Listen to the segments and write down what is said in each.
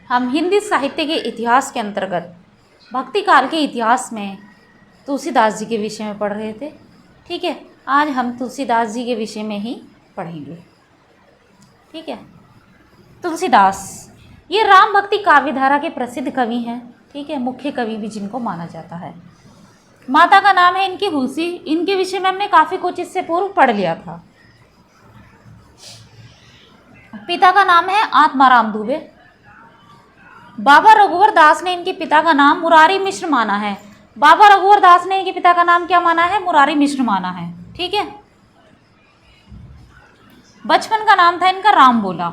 हम हिंदी साहित्य के इतिहास के अंतर्गत भक्ति काल के इतिहास में तुलसीदास जी के विषय में पढ़ रहे थे। ठीक है, आज हम तुलसीदास जी के विषय में ही पढ़ेंगे। ठीक है, तुलसीदास ये राम भक्ति काव्य धारा के प्रसिद्ध कवि हैं। ठीक है, मुख्य कवि भी जिनको माना जाता है। माता का नाम है इनकी हुलसी। इनके विषय में हमने काफ़ी कुछ इससे पूर्व पढ़ लिया था। पिता का नाम है आत्माराम दुबे। बाबा रघुवर दास ने इनके पिता का नाम मुरारी मिश्र माना है। बाबा रघुवर दास ने इनके पिता का नाम क्या माना है? मुरारी मिश्र माना है। ठीक है, बचपन का नाम था इनका राम बोला।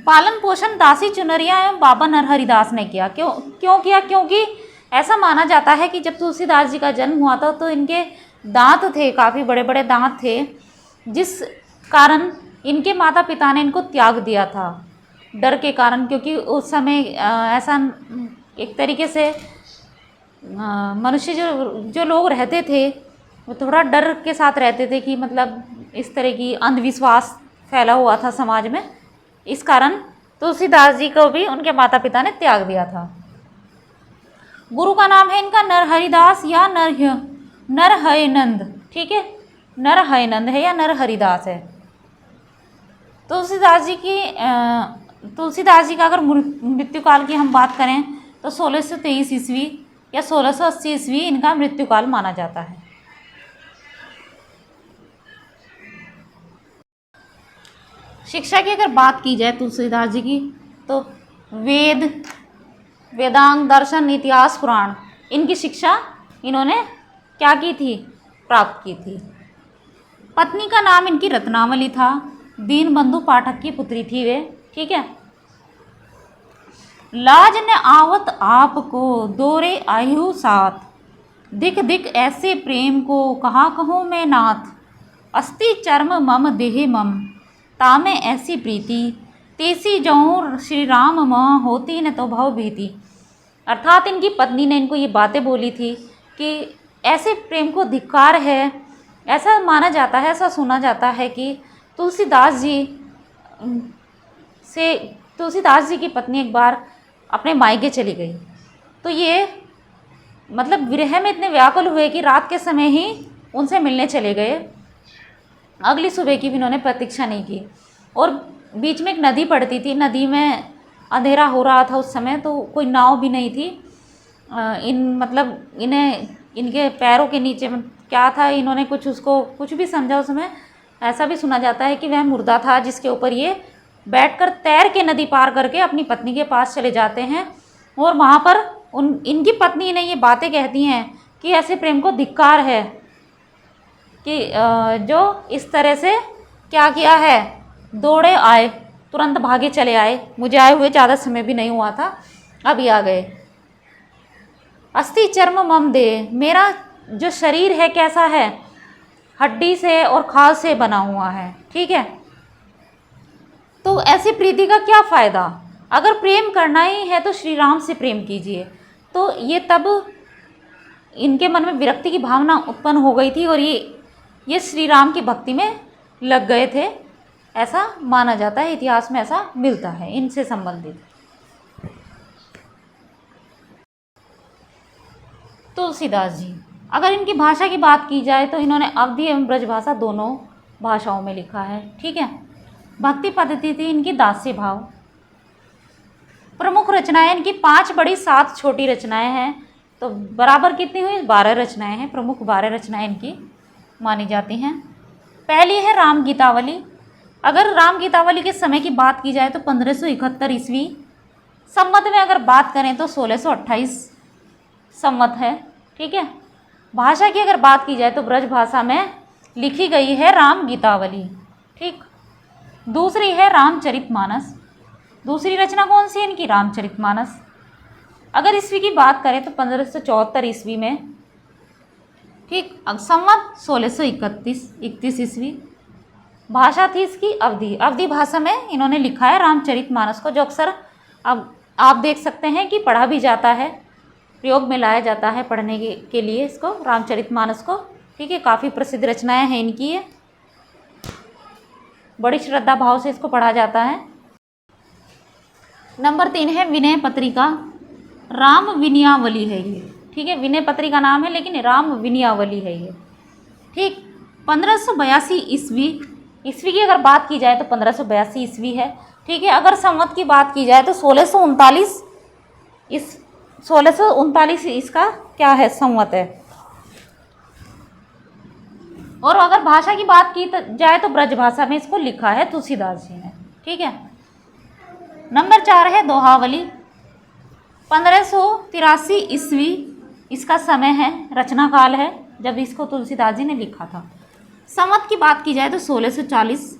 पालन पोषण दासी चुनरिया एवं बाबा नरहरि दास ने किया। क्यों किया? क्योंकि ऐसा माना जाता है कि जब तुलसीदास जी का जन्म हुआ था तो इनके दांत थे, काफ़ी बड़े बड़े दांत थे, जिस कारण इनके माता पिता ने इनको त्याग दिया था डर के कारण। क्योंकि उस समय ऐसा एक तरीके से मनुष्य जो लोग रहते थे वो थोड़ा डर के साथ रहते थे कि मतलब इस तरह की अंधविश्वास फैला हुआ था समाज में। इस कारण तुलसीदास जी को भी उनके माता पिता ने त्याग दिया था। गुरु का नाम है इनका नरहरिदास या नरहरिनंद। ठीक है, नरहरिनंद है या नरहरिदास है। तुलसीदास जी का अगर मृत्यु काल की हम बात करें तो 1623 ईस्वी या 1680 ईस्वी इनका मृत्यु काल माना जाता है। शिक्षा की अगर बात की जाए तुलसीदास जी की तो वेदांग, दर्शन, इतिहास, पुराण, इनकी शिक्षा इन्होंने क्या की थी? प्राप्त की थी। पत्नी का नाम इनकी रत्नावली था। दीनबंधु पाठक की पुत्री थी वे। ठीक है, लाज ने आवत आपको दोरे आयु साथ, दिख दिख ऐसे प्रेम को कहा कहूँ मैं नाथ, अस्ति चर्म मम देह मम तामे ऐसी प्रीति, तेसी जौर श्री राम म होती न तो भव भीति। अर्थात इनकी पत्नी ने इनको ये बातें बोली थी कि ऐसे प्रेम को धिक्कार है। ऐसा माना जाता है, ऐसा सुना जाता है कि तुलसीदास जी की पत्नी एक बार अपने मायके चली गई तो ये मतलब विरह में इतने व्याकुल हुए कि रात के समय ही उनसे मिलने चले गए। अगली सुबह की भी इन्होंने प्रतीक्षा नहीं की और बीच में एक नदी पड़ती थी। नदी में अंधेरा हो रहा था उस समय, तो कोई नाव भी नहीं थी। इनके पैरों के नीचे क्या था, इन्होंने कुछ भी समझा। उसमें ऐसा भी सुना जाता है कि वह मुर्दा था जिसके ऊपर ये बैठकर तैर के नदी पार करके अपनी पत्नी के पास चले जाते हैं और वहाँ पर इनकी पत्नी ने ये बातें कहती हैं कि ऐसे प्रेम को धिक्कार है कि जो इस तरह से क्या किया है, दौड़े आए, तुरंत भागे चले आए। मुझे आए हुए ज़्यादा समय भी नहीं हुआ था, अभी आ गए। अस्थि चर्म मम दे, मेरा जो शरीर है कैसा है? हड्डी से और खाल से बना हुआ है। ठीक है, तो ऐसी प्रीति का क्या फ़ायदा? अगर प्रेम करना ही है तो श्री राम से प्रेम कीजिए। तो ये तब इनके मन में विरक्ति की भावना उत्पन्न हो गई थी और ये श्री राम की भक्ति में लग गए थे। ऐसा माना जाता है, इतिहास में ऐसा मिलता है इनसे संबंधित। तुलसीदास जी, अगर इनकी भाषा की बात की जाए तो इन्होंने अवधी एवं ब्रज भाषा दोनों भाषाओं में लिखा है। ठीक है, भक्ति पद्धति थी इनकी दास्य भाव। प्रमुख रचनाएं इनकी 5 बड़ी 7 छोटी रचनाएं हैं, तो बराबर कितनी हुई? 12 रचनाएं हैं। प्रमुख 12 रचनाएं इनकी मानी जाती हैं। पहली है राम गीतावली। अगर राम गीतावली के समय की बात की जाए तो 1571 ईस्वी। संवत में अगर बात करें तो 1628 संवत है। ठीक है, भाषा की अगर बात की जाए तो ब्रज भाषा में लिखी गई है राम गीतावली। ठीक, दूसरी है रामचरितमानस। दूसरी रचना कौन सी है इनकी? रामचरितमानस। अगर ईस्वी की बात करें तो 1574 ईस्वी में। ठीक, संवत 1631 ईस्वी। भाषा थी इसकी अवधी भाषा में इन्होंने लिखा है रामचरितमानस को, जो अक्सर अब आप देख सकते हैं कि पढ़ा भी जाता है, प्रयोग में लाया जाता है पढ़ने के लिए इसको, रामचरितमानस को। ठीक है, काफ़ी प्रसिद्ध रचनाएं हैं इनकी ये, बड़ी श्रद्धा भाव से इसको पढ़ा जाता है। नंबर 3 है विनय पत्रिका। राम विनयावली है ये, ठीक है, विनय पत्रिका नाम है लेकिन राम विनयावली है ये, ठीक। 1582 ईस्वी की अगर बात की जाए तो 1582 ईस्वी है, ठीक है। अगर संवत की बात की जाए तो 1639 इसका क्या है, संवत है। और अगर भाषा की बात की जाए तो ब्रज भाषा में इसको लिखा है तुलसीदास जी ने, ठीक है। नंबर 4 है दोहावली। 1583 ईस्वी इसका समय है, रचना काल है जब इसको तुलसीदास जी ने लिखा था। संवत की बात की जाए तो 1640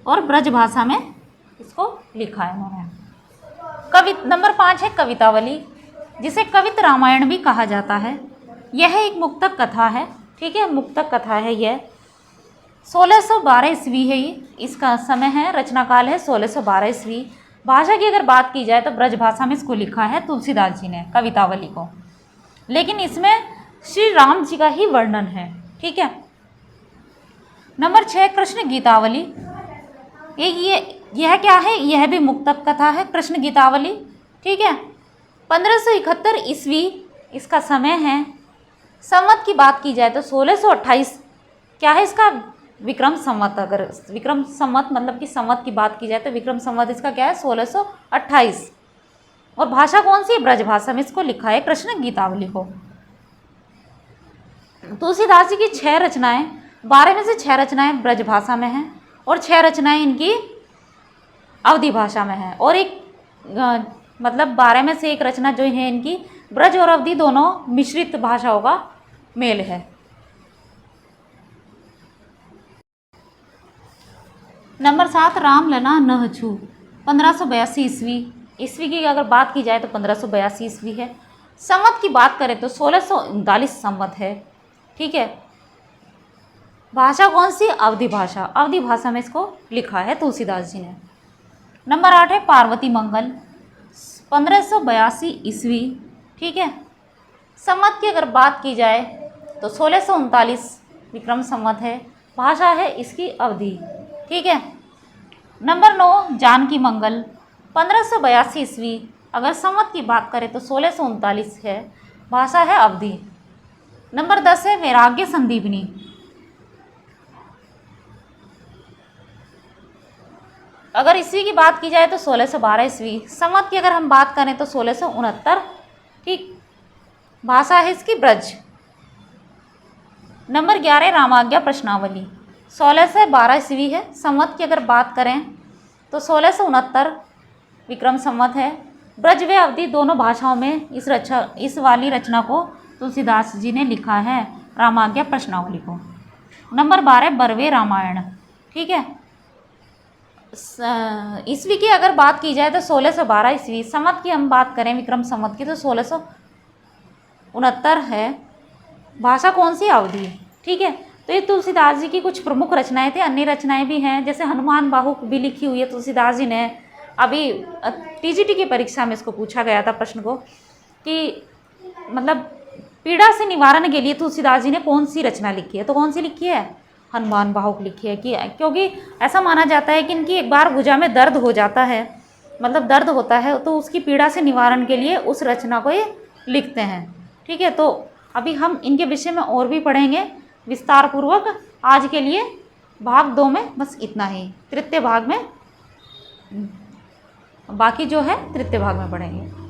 और ब्रज भाषा में इसको लिखा है उन्होंने। नंबर 5 है कवितावली, जिसे कवित रामायण भी कहा जाता है। यह एक मुक्तक कथा है, ठीक है, मुक्तक कथा है यह। 1612 ईस्वी है ये, इसका समय है, रचना काल है 1612 ईस्वी। भाषा की अगर बात की जाए तो ब्रज भाषा में इसको लिखा है तुलसीदास जी ने कवितावली को, लेकिन इसमें श्री राम जी का ही वर्णन है, ठीक है। नंबर 6 कृष्ण गीतावली। यह क्या है, यह भी मुक्तक कथा है, कृष्ण गीतावली, ठीक है। 1571 ईस्वी इसका समय है। संवत की बात की जाए तो 1628 क्या है इसका, विक्रम संवत। अगर विक्रम संवत मतलब कि संवत की बात की जाए तो विक्रम संवत इसका क्या है, 1628। और भाषा कौन सी है, ब्रज भाषा में इसको लिखा है कृष्ण गीतावली को। तुलसीदास जी की 6 रचनाएं, 12 में से 6 रचनाएं ब्रज भाषा में हैं और 6 रचनाएं इनकी अवधी भाषा में हैं, और एक मतलब 12 में से एक रचना जो है इनकी ब्रज और अवधी दोनों मिश्रित भाषाओं का मेल है। नंबर 7 रामलला नह छू। 1582 ईस्वी की अगर बात की जाए तो 1582 ईस्वी है। संवत की बात करें तो 1639 संवत है, ठीक है। भाषा कौन सी, अवधी भाषा। अवधी भाषा में इसको लिखा है तुलसीदास जी ने। नंबर 8 है पार्वती मंगल। 1582 ईस्वी, ठीक है। संवत की अगर बात की जाए तो 1639 विक्रम संवत है। भाषा है इसकी अवधी, ठीक है। नंबर 9 जानकी मंगल। 1582 ईस्वी, अगर संवत की बात करें तो 1639 है। भाषा है अवधी। नंबर 10 है वैराग्य संदीपनी। अगर ईस्वी की बात की जाए तो 1612 ईस्वी। संवत की अगर हम बात करें तो 1669, ठीक। भाषा है इसकी ब्रज। नंबर 11 रामाज्ञा प्रश्नावली। 1612 ईस्वी है। संवत की अगर बात करें तो 1669 विक्रम संवत है। ब्रज व अवधी दोनों भाषाओं में इस वाली रचना को तुलसीदास जी ने लिखा है, रामाज्ञा प्रश्नावली को। नंबर 12 बरवे रामायण, ठीक है। ईस्वी की अगर बात की जाए तो 1612 ईस्वी। संवत की हम बात करें विक्रम संवत की तो 1669 है। भाषा कौन सी, अवधी, ठीक है। तो ये तुलसीदास जी की कुछ प्रमुख रचनाएं थे। अन्य रचनाएं भी हैं, जैसे हनुमान बाहु भी लिखी हुई है तुलसीदास जी ने। अभी टीजीटी की परीक्षा में इसको पूछा गया था प्रश्न को कि मतलब पीड़ा से निवारण के लिए तुलसीदास जी ने कौन सी रचना लिखी है, तो कौन सी लिखी है, हनुमान बाहुक लिखी है। कि क्योंकि ऐसा माना जाता है कि इनकी एक बार भुजा में दर्द हो जाता है, मतलब दर्द होता है, तो उसकी पीड़ा से निवारण के लिए उस रचना को ये लिखते हैं, ठीक है। तो अभी हम इनके विषय में और भी पढ़ेंगे विस्तार पूर्वक। आज के लिए भाग 2 में बस इतना ही। तृतीय भाग में बाकी जो है तृतीय भाग में पढ़ेंगे।